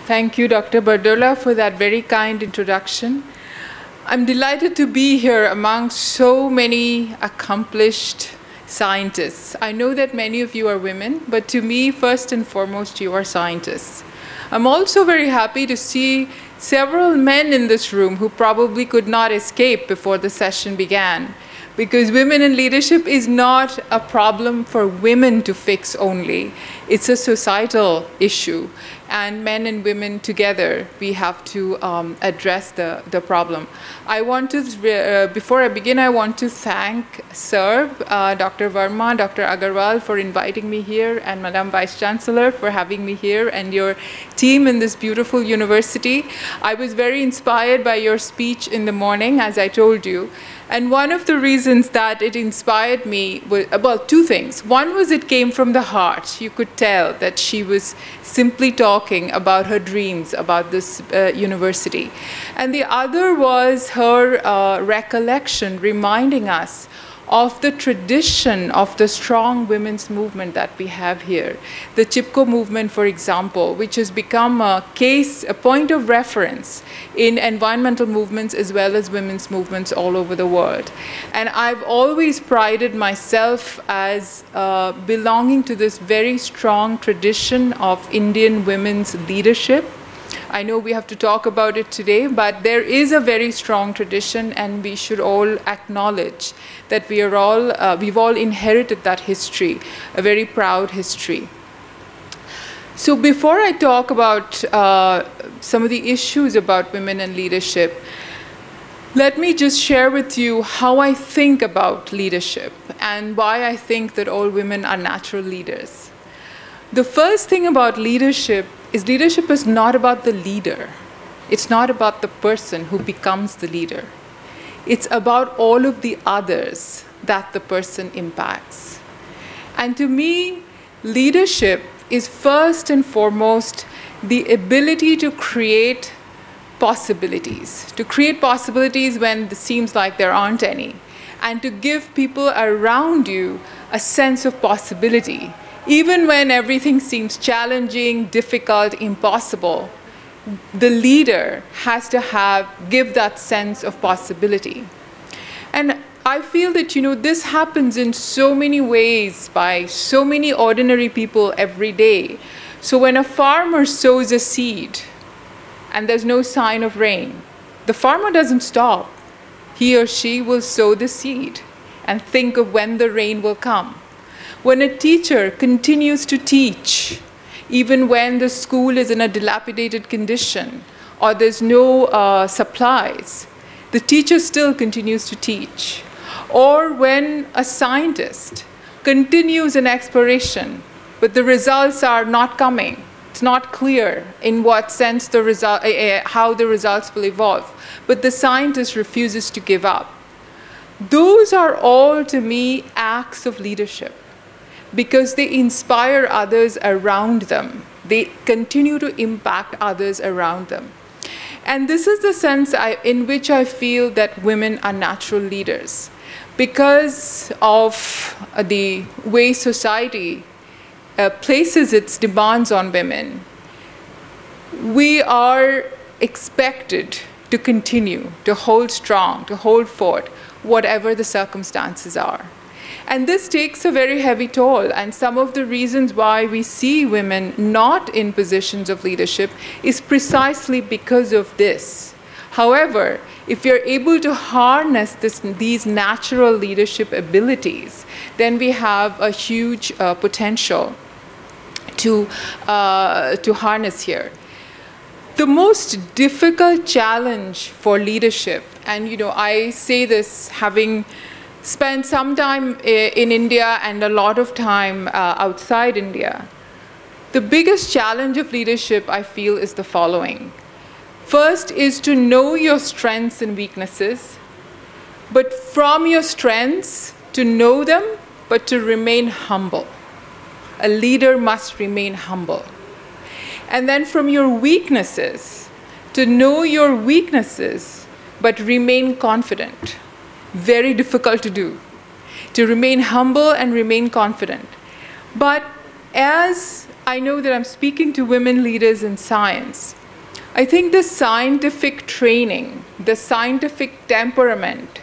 Thank you, Dr. Bardola, for that very kind introduction. I'm delighted to be here among so many accomplished scientists. I know that many of you are women, but to me, first and foremost, you are scientists. I'm also very happy to see several men in this room who probably could not escape before the session began, because women in leadership is not a problem for women to fix only. It's a societal issue. And men and women together, we have to address the problem. I want to, before I begin, I want to thank SERB, Dr. Verma, Dr. Agarwal for inviting me here, and Madam Vice Chancellor for having me here, and your team in this beautiful university. I was very inspired by your speech in the morning, as I told you. And one of the reasons that it inspired me was, well, two things. One was it came from the heart. You could tell that she was simply talking about her dreams about this university. And the other was her recollection, reminding us of the tradition of the strong women's movement that we have here. The Chipko movement, for example, which has become a point of reference in environmental movements as well as women's movements all over the world. And I've always prided myself as belonging to this very strong tradition of Indian women's leadership. I know we have to talk about it today, but there is a very strong tradition, and we should all acknowledge that we've all inherited that history, a very proud history. So before I talk about some of the issues about women in leadership, let me just share with you how I think about leadership and why I think that all women are natural leaders. The first thing about leadership is not about the leader. It's not about the person who becomes the leader. It's about all of the others that the person impacts. And to me, leadership is first and foremost the ability to create possibilities when it seems like there aren't any, and to give people around you a sense of possibility. Even when everything seems challenging, difficult, impossible, the leader has to give that sense of possibility. And I feel that, this happens in so many ways by so many ordinary people every day. So when a farmer sows a seed and there's no sign of rain, the farmer doesn't stop. He or she will sow the seed and think of when the rain will come. When a teacher continues to teach, even when the school is in a dilapidated condition or there's no supplies, the teacher still continues to teach. Or when a scientist continues an exploration, but the results are not coming, it's not clear in what sense how the results will evolve, but the scientist refuses to give up. Those are all, to me, acts of leadership, because they inspire others around them. They continue to impact others around them. And this is the sense in which I feel that women are natural leaders. Because of the way society places its demands on women, we are expected to continue, to hold strong, to hold fort, whatever the circumstances are. And this takes a very heavy toll, and some of the reasons why we see women not in positions of leadership is precisely because of this. However, if you're able to harness these natural leadership abilities, then we have a huge potential to harness here. The most difficult challenge for leadership, and I say this having spent some time in India and a lot of time outside India. The biggest challenge of leadership, I feel, is the following. First is to know your strengths and weaknesses, but from your strengths, to know them, but to remain humble. A leader must remain humble. And then from your weaknesses, to know your weaknesses, but remain confident. Very difficult to do, to remain humble and remain confident. But as I know that I'm speaking to women leaders in science, I think the scientific training, the scientific temperament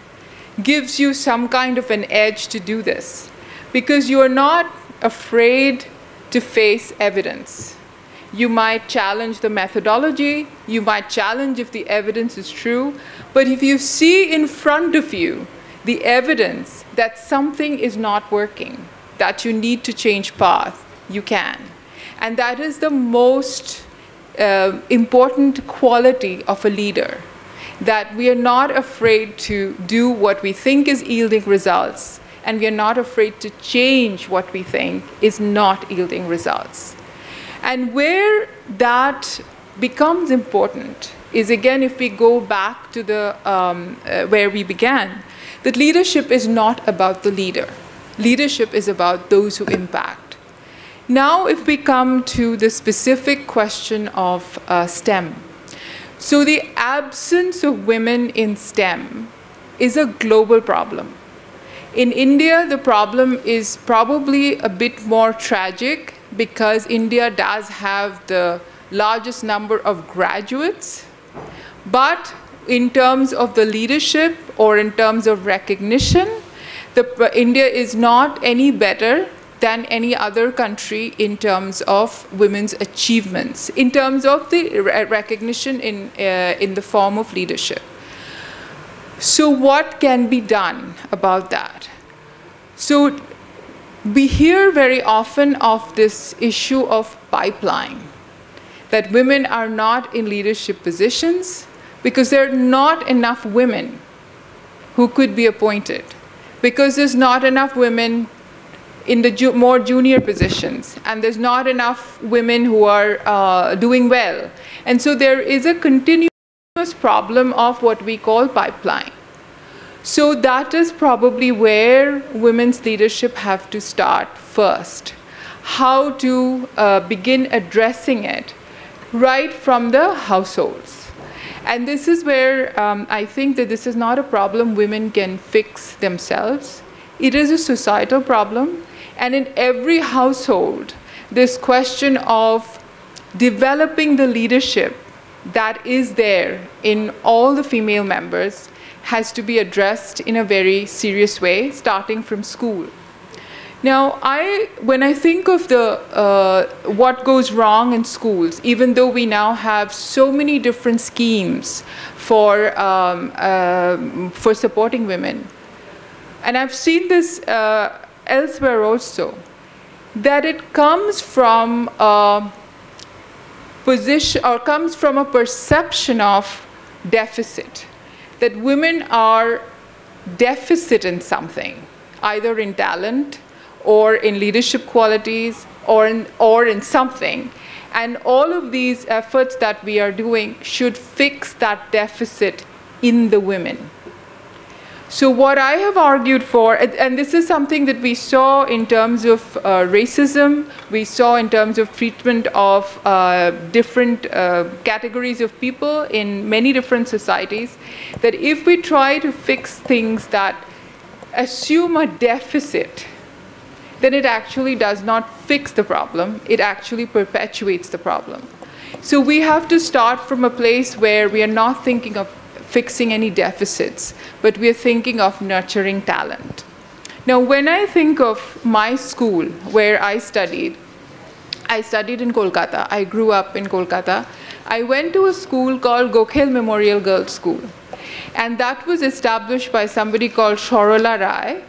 gives you some kind of an edge to do this, because you are not afraid to face evidence. You might challenge the methodology, you might challenge if the evidence is true, but if you see in front of you the evidence that something is not working, that you need to change path, you can. And that is the most important quality of a leader, that we are not afraid to do what we think is yielding results, and we are not afraid to change what we think is not yielding results. And where that becomes important is, again, if we go back to the where we began, that leadership is not about the leader. Leadership is about those who impact. Now, if we come to the specific question of STEM. So the absence of women in STEM is a global problem. In India, the problem is probably a bit more tragic because India does have the largest number of graduates. But in terms of the leadership or in terms of recognition, India is not any better than any other country in terms of women's achievements, in terms of the recognition in the form of leadership. So what can be done about that? So we hear very often of this issue of pipeline, that women are not in leadership positions because there are not enough women who could be appointed, because there's not enough women in the more junior positions, and there's not enough women who are doing well. And so there is a continuous problem of what we call pipeline. So that is probably where women's leadership have to start first. How to begin addressing it right from the households. And this is where I think that this is not a problem women can fix themselves. It is a societal problem. And in every household, this question of developing the leadership that is there in all the female members has to be addressed in a very serious way, starting from school. Now, when I think of what goes wrong in schools, even though we now have so many different schemes for supporting women, and I've seen this elsewhere also, that it comes from a position or comes from a perception of deficit, that women are deficit in something, either in talent or in leadership qualities or in something. And all of these efforts that we are doing should fix that deficit in the women. So what I have argued for, and this is something that we saw in terms of racism, we saw in terms of treatment of different categories of people in many different societies, that if we try to fix things that assume a deficit, then it actually does not fix the problem, it actually perpetuates the problem. So we have to start from a place where we are not thinking of fixing any deficits, but we are thinking of nurturing talent. Now, when I think of my school where I studied in Kolkata. I grew up in Kolkata. I went to a school called Gokhale Memorial Girls' School, and that was established by somebody called Sarala Rai,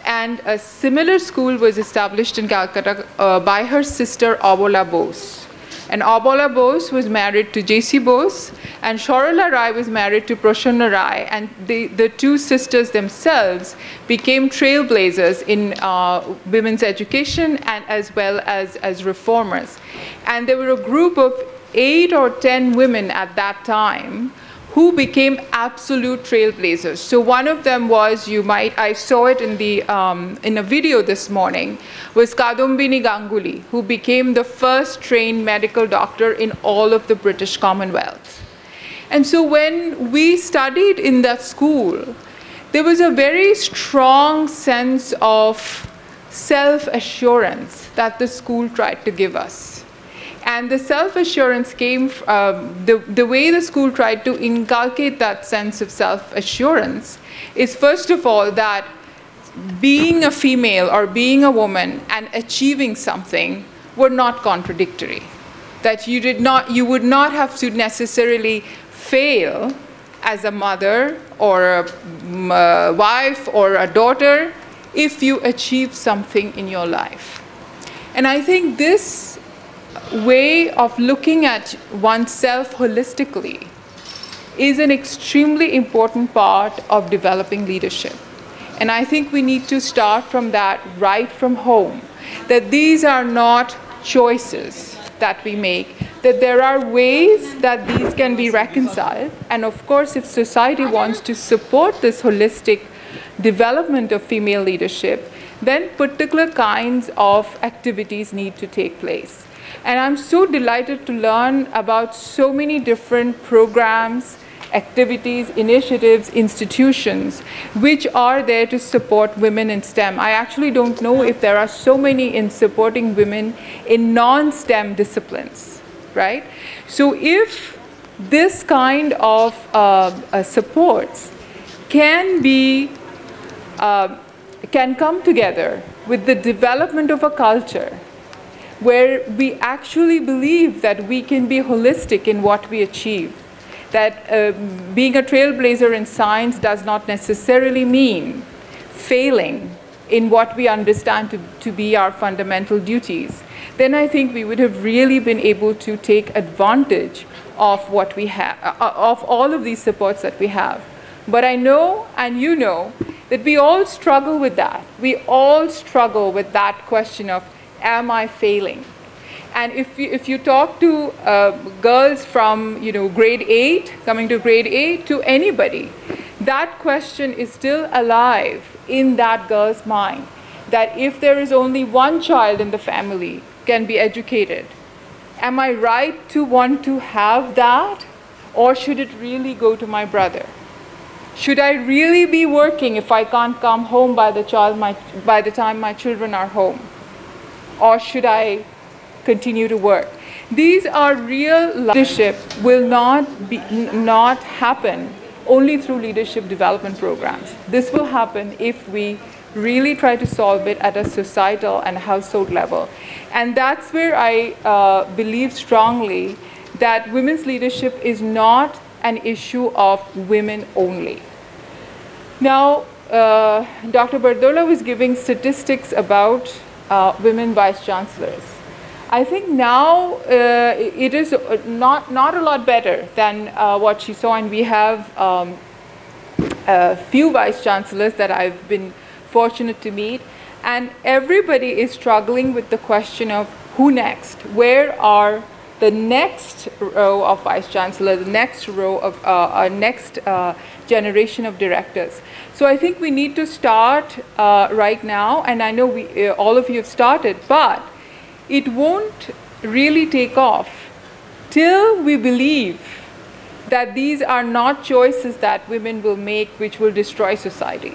and a similar school was established in Calcutta by her sister Abola Bose. And Abola Bose was married to J.C. Bose, and Sarala Rai was married to Prasanna Rai, and the two sisters themselves became trailblazers in women's education and as well as reformers. And there were a group of 8 or 10 women at that time who became absolute trailblazers. So one of them was, I saw it in a video this morning, was Kadumbini Ganguly, who became the first trained medical doctor in all of the British Commonwealth. And so when we studied in that school, there was a very strong sense of self-assurance that the school tried to give us. And the self-assurance came, the way the school tried to inculcate that sense of self-assurance is, first of all, that being a female or being a woman and achieving something were not contradictory. That you would not have to necessarily fail as a mother or a wife or a daughter if you achieve something in your life. And I think this way of looking at oneself holistically is an extremely important part of developing leadership. And I think we need to start from that right from home, that these are not choices that we make, that there are ways that these can be reconciled. And of course, if society wants to support this holistic development of female leadership, then particular kinds of activities need to take place. And I'm so delighted to learn about so many different programs, activities, initiatives, institutions, which are there to support women in STEM. I actually don't know if there are so many in supporting women in non-STEM disciplines, right? So if this kind of supports can come together with the development of a culture where we actually believe that we can be holistic in what we achieve, that being a trailblazer in science does not necessarily mean failing in what we understand to be our fundamental duties, then I think we would have really been able to take advantage of what we have, of all of these supports that we have. But I know, and you know, that we all struggle with that. We all struggle with that question of, am I failing? And if you talk to girls from grade 8, coming to grade 8, to anybody, that question is still alive in that girl's mind, that if there is only one child in the family can be educated, am I right to want to have that, or should it really go to my brother? Should I really be working if I can't come home by the time my children are home? Or should I continue to work? These are real. Leadership will not happen only through leadership development programs. This will happen if we really try to solve it at a societal and household level. And that's where I believe strongly that women's leadership is not an issue of women only. Now, Dr. Bardola was giving statistics about women vice chancellors. I think now it is not a lot better than what she saw, and we have a few vice chancellors that I've been fortunate to meet, and everybody is struggling with the question of who next? Where are the next row of vice chancellors, the next row of our next generation of directors? So I think we need to start right now, and I know all of you have started, but it won't really take off till we believe that these are not choices that women will make which will destroy society,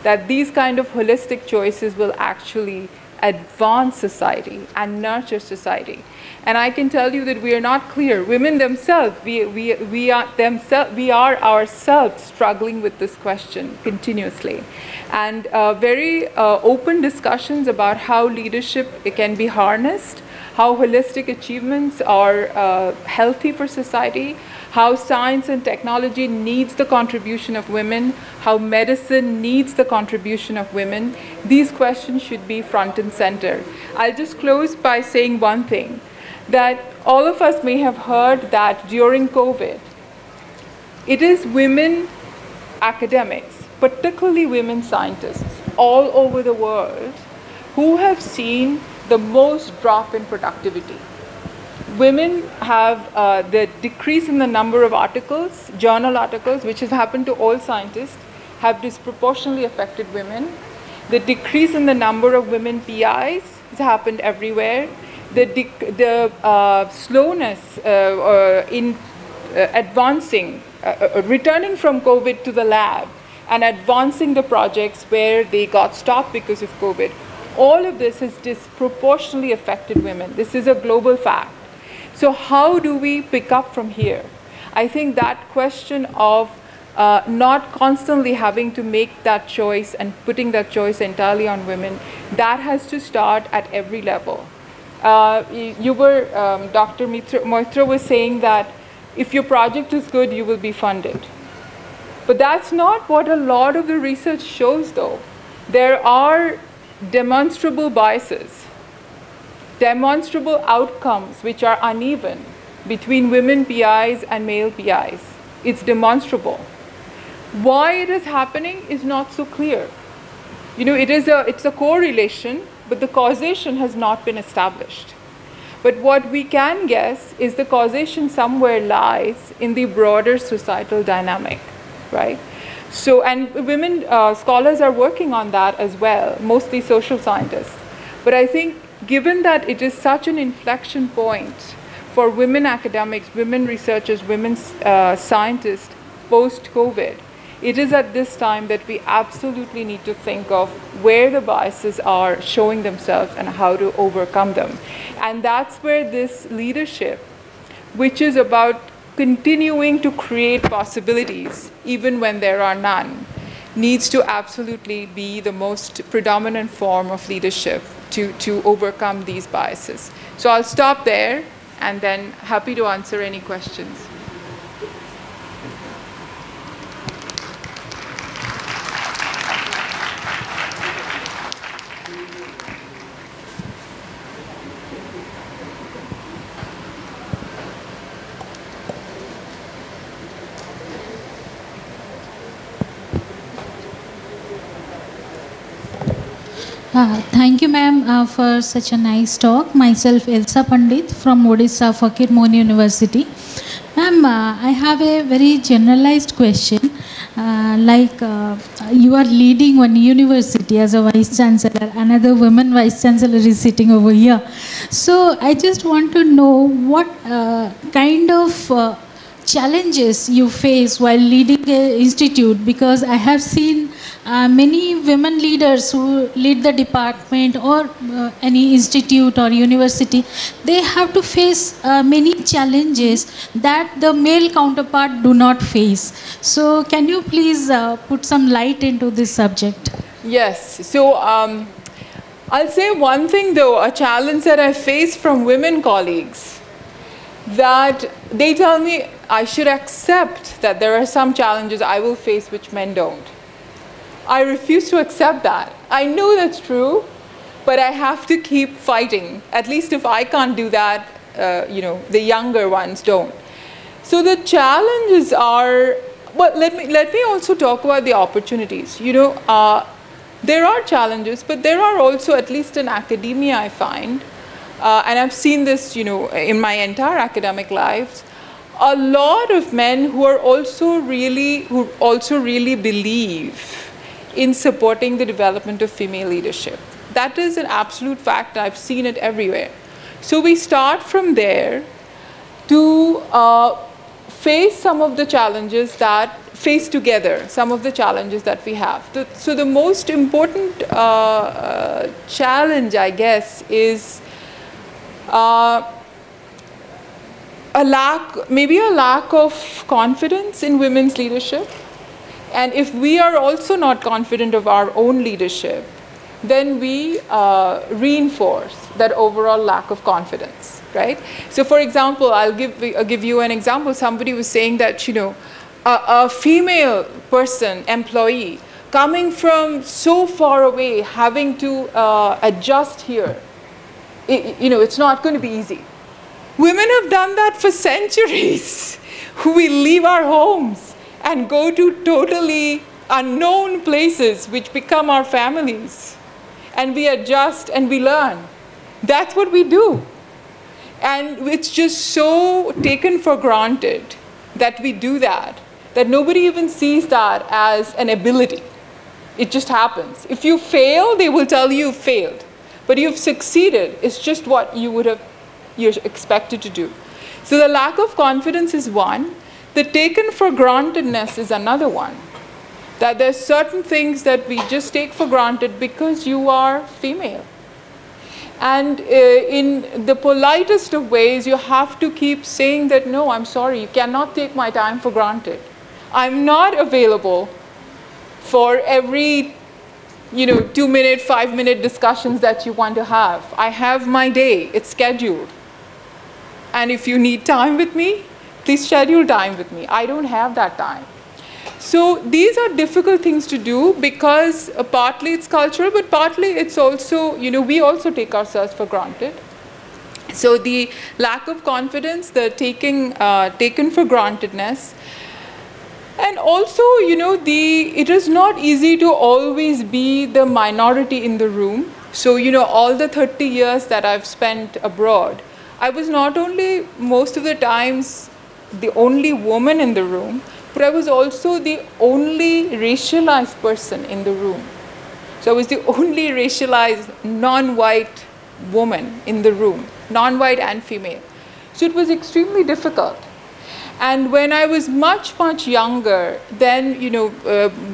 that these kind of holistic choices will actually advance society and nurture society. And I can tell you that we are not clear. Women themselves, we are ourselves struggling with this question continuously. And very open discussions about how leadership can be harnessed, how holistic achievements are healthy for society, how science and technology needs the contribution of women, how medicine needs the contribution of women. These questions should be front and center. I'll just close by saying one thing, that all of us may have heard that during COVID, it is women academics, particularly women scientists all over the world, who have seen the most drop in productivity. Women have the decrease in the number of articles, journal articles, which has happened to all scientists, have disproportionately affected women. The decrease in the number of women PIs has happened everywhere. The slowness in advancing, returning from COVID to the lab and advancing the projects where they got stopped because of COVID, all of this has disproportionately affected women. This is a global fact. So how do we pick up from here? I think that question of not constantly having to make that choice and putting that choice entirely on women, that has to start at every level. Dr. Moitra was saying that if your project is good, you will be funded. But that's not what a lot of the research shows, though. There are demonstrable biases, demonstrable outcomes which are uneven between women PIs and male PIs. It's demonstrable. Why it is happening is not so clear. You know, it's a correlation, but the causation has not been established. But what we can guess is the causation somewhere lies in the broader societal dynamic, right? So, and women scholars are working on that as well, mostly social scientists. But I think given that it is such an inflection point for women academics, women researchers, women scientists post-COVID, it is at this time that we absolutely need to think of where the biases are showing themselves and how to overcome them. And that's where this leadership, which is about continuing to create possibilities, even when there are none, needs to absolutely be the most predominant form of leadership to overcome these biases. So I'll stop there, and then happy to answer any questions. Thank you, ma'am, for such a nice talk. Myself, Elsa Pandit from Odisha Fakir Mohn University. Ma'am, I have a very generalized question. You are leading one university as a Vice Chancellor, another woman Vice Chancellor is sitting over here. So I just want to know what kind of challenges you face while leading an institute, because I have seen many women leaders who lead the department or any institute or university, they have to face many challenges that the male counterpart do not face. So can you please put some light into this subject? Yes. So I'll say one thing though, a challenge that I face from women colleagues, that they tell me I should accept that there are some challenges I will face which men don't. I refuse to accept that. I know that's true, but I have to keep fighting. At least if I can't do that, you know, the younger ones don't. So the challenges are, well, let me also talk about the opportunities. You know, there are challenges, but there are also, at least in academia, I find, and I've seen this, you know, in my entire academic life, a lot of men who also really believe in supporting the development of female leadership. That is an absolute fact. I've seen it everywhere. So we start from there to face some of the challenges that face together, some of the challenges that we have. So the most important challenge, I guess, is maybe a lack of confidence in women's leadership. And if we are also not confident of our own leadership, then we reinforce that overall lack of confidence, right? So for example, I'll give you an example. Somebody was saying that, you know, a female person, employee, coming from so far away, having to adjust here, you know, it's not going to be easy. Women have done that for centuries. We leave our homes and go to totally unknown places which become our families. And we adjust and we learn. That's what we do. And it's just so taken for granted that we do that, that nobody even sees that as an ability. It just happens. If you fail, they will tell you failed. But you've succeeded. It's just what you're expected to do. So the lack of confidence is one. The taken for grantedness is another one. That there's certain things that we just take for granted because you are female. And in the politest of ways, you have to keep saying that, no, I'm sorry, you cannot take my time for granted. I'm not available for every 2-minute, 5-minute discussions that you want to have. I have my day, it's scheduled. And if you need time with me, please schedule time with me. I don't have that time. So these are difficult things to do because partly it's cultural, but partly it's also, we also take ourselves for granted. So the lack of confidence, the taken for grantedness, and also, it is not easy to always be the minority in the room. So, all the 30 years that I've spent abroad, I was not only most of the times the only woman in the room, but I was also the only racialized person in the room. So I was the only racialized non-white woman in the room, non-white and female. So it was extremely difficult. And when I was much, much younger, then,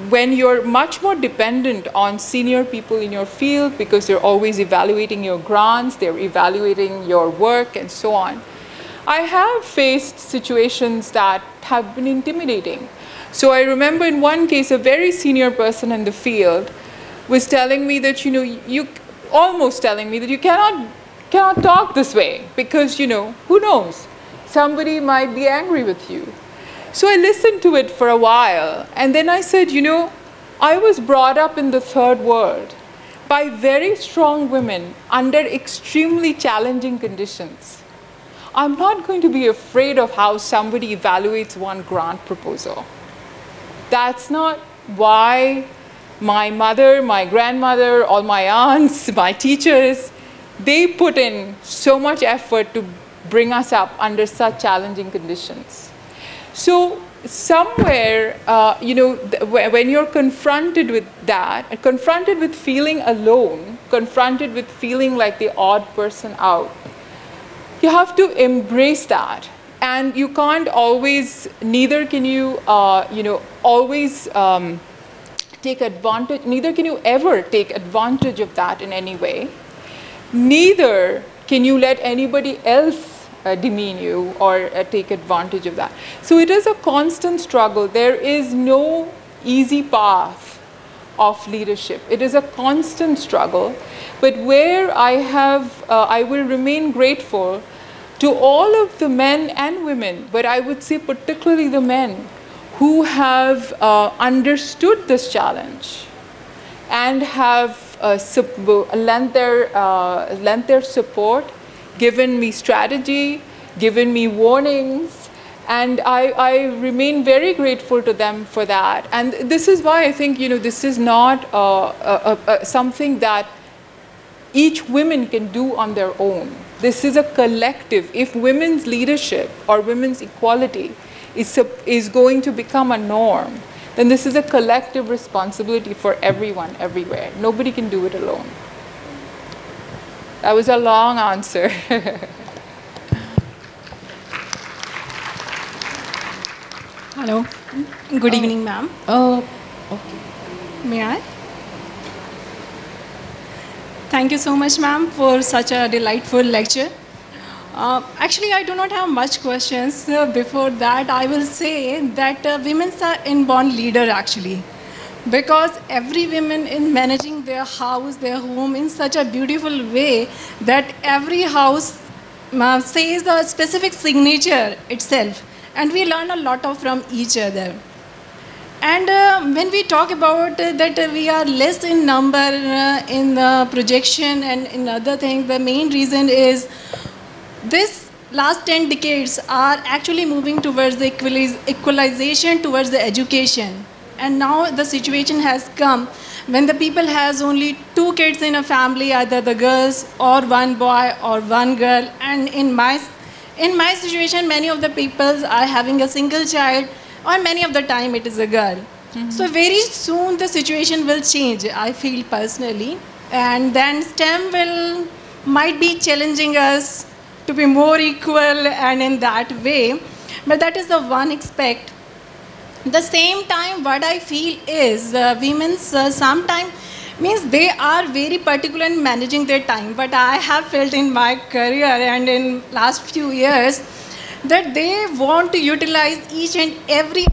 when you're much more dependent on senior people in your field because they're always evaluating your grants, they're evaluating your work and so on, I have faced situations that have been intimidating. So I remember in one case, a very senior person in the field was telling me that, almost telling me that you cannot talk this way because, who knows? Somebody might be angry with you. So I listened to it for a while, and then I said, I was brought up in the third world by very strong women under extremely challenging conditions. I'm not going to be afraid of how somebody evaluates one grant proposal. That's not why my mother, my grandmother, all my aunts, my teachers, they put in so much effort to bring us up under such challenging conditions. So somewhere, when you're confronted with that, confronted with feeling alone, confronted with feeling like the odd person out, you have to embrace that. And you can't always, neither can you, always take advantage, neither can you ever take advantage of that in any way. Neither can you let anybody else demean you or take advantage of that. So it is a constant struggle. There is no easy path of leadership. It is a constant struggle. But where I will remain grateful to all of the men and women, but I would say particularly the men who have understood this challenge and have lent their support, given me strategy, given me warnings, and I remain very grateful to them for that. And this is why I think, this is not something that each woman can do on their own. This is a collective. If women's leadership or women's equality is going to become a norm, then this is a collective responsibility for everyone, everywhere. Nobody can do it alone. That was a long answer. Hello. Good evening, ma'am. Oh, okay. May I? Thank you so much, ma'am, for such a delightful lecture. Actually, I do not have much questions. Before that, I will say that women are inborn leader, actually. Because every woman is managing their house, their home in such a beautiful way that every house says a specific signature itself. And we learn a lot from each other. And when we talk about that we are less in number in the projection and in other things, the main reason is this last 10 decades are actually moving towards the equalization towards the education. And now the situation has come when the people has only 2 kids in a family, either the girls or 1 boy or 1 girl. And in my situation, many of the people are having a single child, or many of the time it is a girl. Mm-hmm. So very soon the situation will change, I feel personally. And then STEM might be challenging us to be more equal and in that way. But that is the one aspect. The same time, what I feel is women's sometimes means they are very particular in managing their time. But I have felt in my career and in last few years that they want to utilize each and every.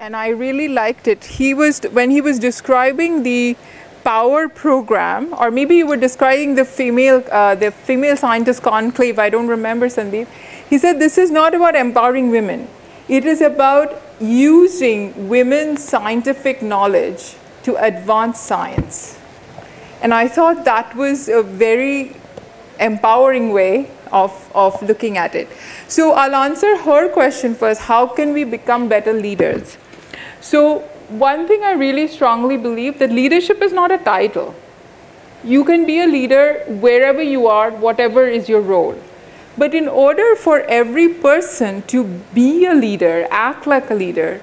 And I really liked it. When he was describing the power program, or maybe you were describing the female scientist conclave, I don't remember, Sandeep. He said this is not about empowering women. It is about using women's scientific knowledge to advance science. And I thought that was a very empowering way of looking at it. So I'll answer her question first. How can we become better leaders? So one thing I really strongly believe, that leadership is not a title. You can be a leader wherever you are, whatever is your role. But in order for every person to be a leader, act like a leader,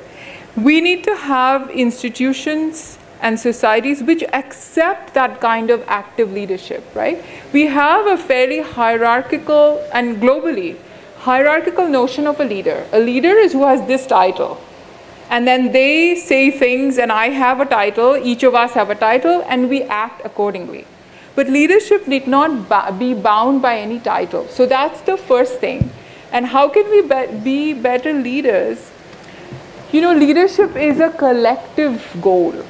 we need to have institutions and societies which accept that kind of active leadership, right? We have a fairly hierarchical and globally hierarchical notion of a leader. A leader is who has this title. And then they say things, and I have a title, each of us have a title, and we act accordingly. But leadership need not be bound by any title. So that's the first thing. And how can we be better leaders? You know, leadership is a collective goal.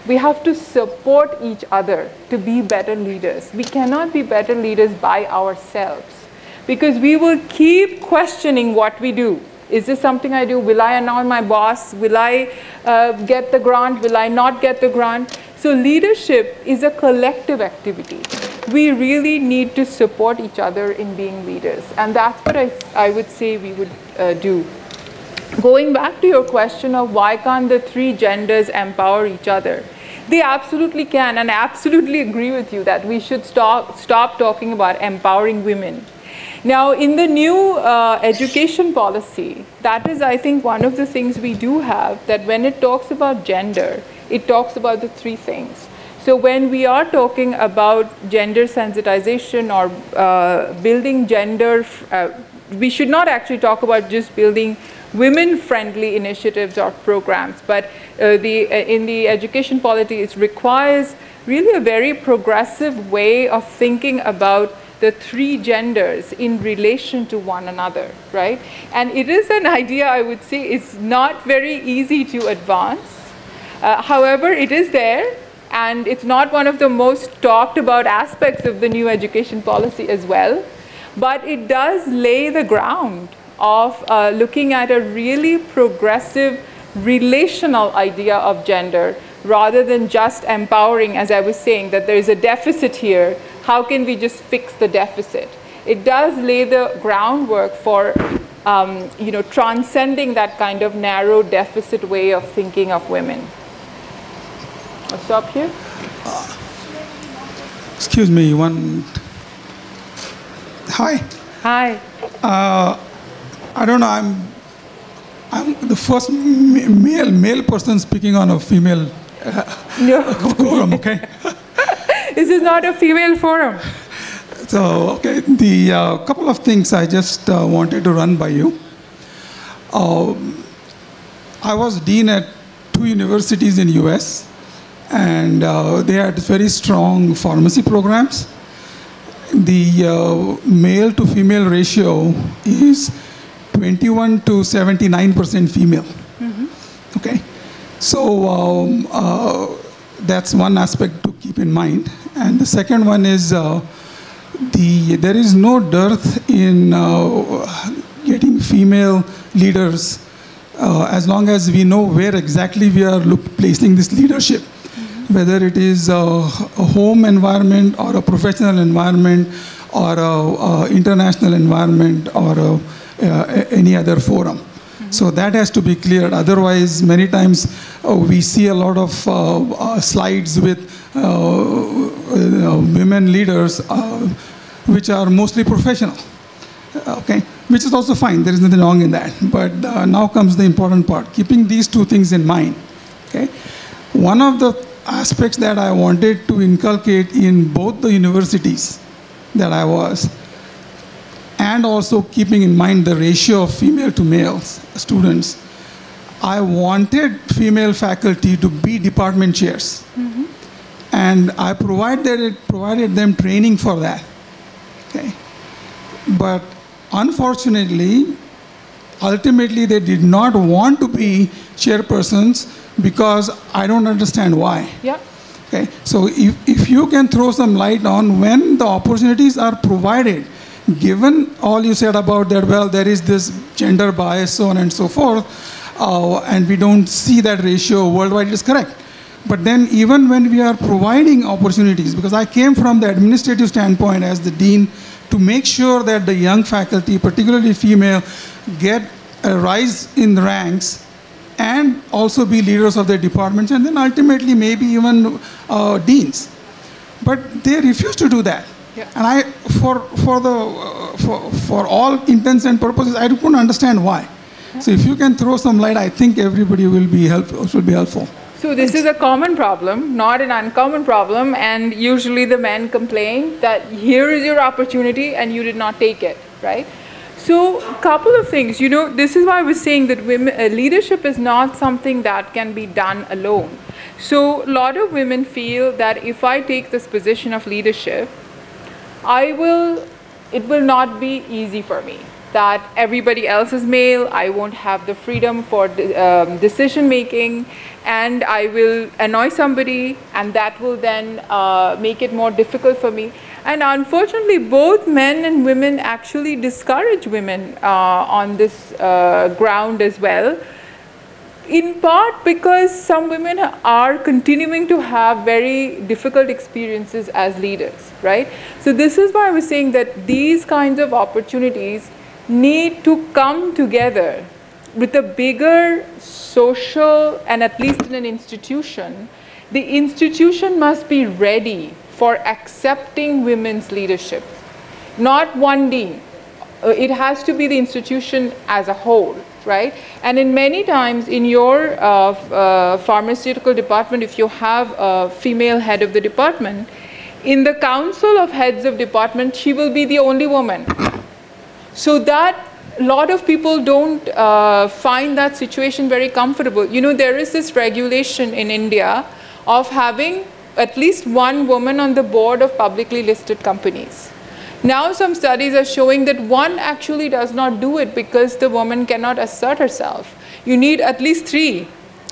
We have to support each other to be better leaders. We cannot be better leaders by ourselves, because we will keep questioning what we do. Is this something I do? Will I annoy my boss? Will I get the grant? Will I not get the grant? So leadership is a collective activity. We really need to support each other in being leaders. And that's what I would say we would do. Going back to your question of why can't the three genders empower each other? They absolutely can, and I absolutely agree with you that we should stop talking about empowering women. Now, in the new education policy, that is, I think, one of the things we do have, that when it talks about gender, it talks about the three things. So when we are talking about gender sensitization or building gender we should not actually talk about just building women-friendly initiatives or programs, but in the education policy, it requires really a very progressive way of thinking about the three genders in relation to one another, right? And it is an idea, I would say, it's not very easy to advance. However, it is there, and it's not one of the most talked about aspects of the new education policy as well. But it does lay the ground of looking at a really progressive relational idea of gender, rather than just empowering, as I was saying, that there is a deficit here. How can we just fix the deficit? It does lay the groundwork for transcending that kind of narrow deficit way of thinking of women. I'll stop here. Excuse me, one. Hi. Hi. I don't know. I'm the first male person speaking on a female forum. Okay. This is not a female forum. So okay, the couple of things I just wanted to run by you. I was dean at 2 universities in US, and they had very strong pharmacy programs. The male to female ratio is 21 to 79% female. Mm-hmm. Okay, so that's one aspect to keep in mind. And the second one is there is no dearth in getting female leaders as long as we know where exactly we are placing this leadership. Whether it is a home environment or a professional environment or an international environment or any other forum. Mm-hmm. So that has to be cleared. Otherwise, many times we see a lot of slides with women leaders which are mostly professional. Okay, which is also fine. There is nothing wrong in that. But now comes the important part. Keeping these two things in mind. Okay, one of the aspects that I wanted to inculcate in both the universities that I was, and also keeping in mind the ratio of female to male students, I wanted female faculty to be department chairs. Mm-hmm. And I provided them training for that. Okay. But unfortunately, ultimately they did not want to be chairpersons, because I don't understand why. Yeah. Okay. So if you can throw some light on when the opportunities are provided, given all you said about that, well, there is this gender bias, so on and so forth, and we don't see that ratio worldwide, it is correct. But then even when we are providing opportunities, because I came from the administrative standpoint as the dean to make sure that the young faculty, particularly female, get a rise in the ranks and also be leaders of their departments, and then ultimately maybe even deans. But they refuse to do that. Yeah. And for all intents and purposes, I couldn't understand why. Yeah. So if you can throw some light, I think everybody will be helpful. So this is a common problem, not an uncommon problem, and usually the men complain that here is your opportunity and you did not take it, right? So a couple of things, this is why I was saying that leadership is not something that can be done alone. So a lot of women feel that if I take this position of leadership, it will not be easy for me. That everybody else is male, I won't have the freedom for decision making, and I will annoy somebody, and that will then make it more difficult for me. And unfortunately, both men and women actually discourage women on this ground as well, in part because some women are continuing to have very difficult experiences as leaders, right? So this is why I was saying that these kinds of opportunities need to come together with a bigger social, and at least in an institution, the institution must be ready for accepting women's leadership. Not one dean. It has to be the institution as a whole, right? And in many times in your pharmaceutical department, if you have a female head of the department, in the council of heads of department, she will be the only woman. So that a lot of people don't find that situation very comfortable. You know, there is this regulation in India of having at least one woman on the board of publicly listed companies. Now some studies are showing that one actually does not do it because the woman cannot assert herself. You need at least 3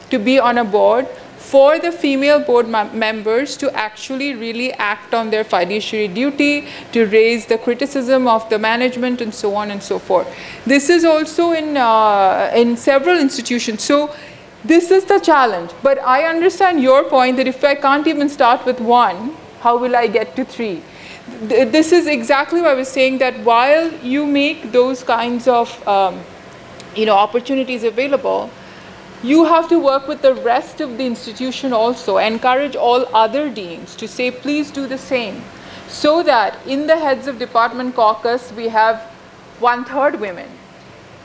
to be on a board for the female board members to actually really act on their fiduciary duty, to raise the criticism of the management and so on and so forth. This is also in several institutions. So this is the challenge. But I understand your point that if I can't even start with 1, how will I get to 3? This is exactly what I was saying, that while you make those kinds of opportunities available, you have to work with the rest of the institution also, encourage all other deans to say, please do the same, so that in the heads of department caucus, we have 1/3 women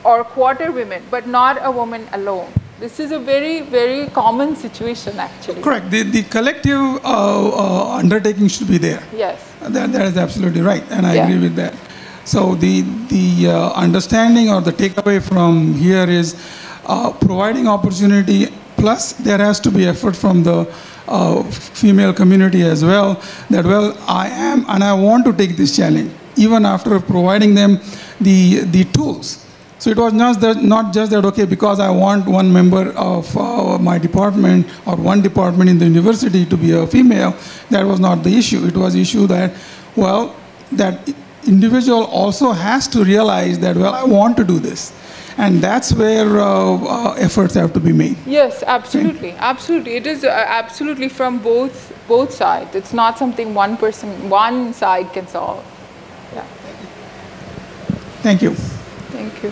or 1/4 women, but not a woman alone. This is a very, very common situation, actually. Correct. The collective undertaking should be there. Yes. That is absolutely right, and I agree with that. So the understanding or the takeaway from here is providing opportunity, plus there has to be effort from the female community as well, that, well, I am and I want to take this challenge, even after providing them the tools. So it was not just that, okay, because I want one member of my department or one department in the university to be a female. That was not the issue. It was the issue that, well, that individual also has to realize that, well, I want to do this. And that's where efforts have to be made. Yes, absolutely. Okay. Absolutely. It is absolutely from both sides. It's not something one side can solve. Yeah. Thank you. Thank you.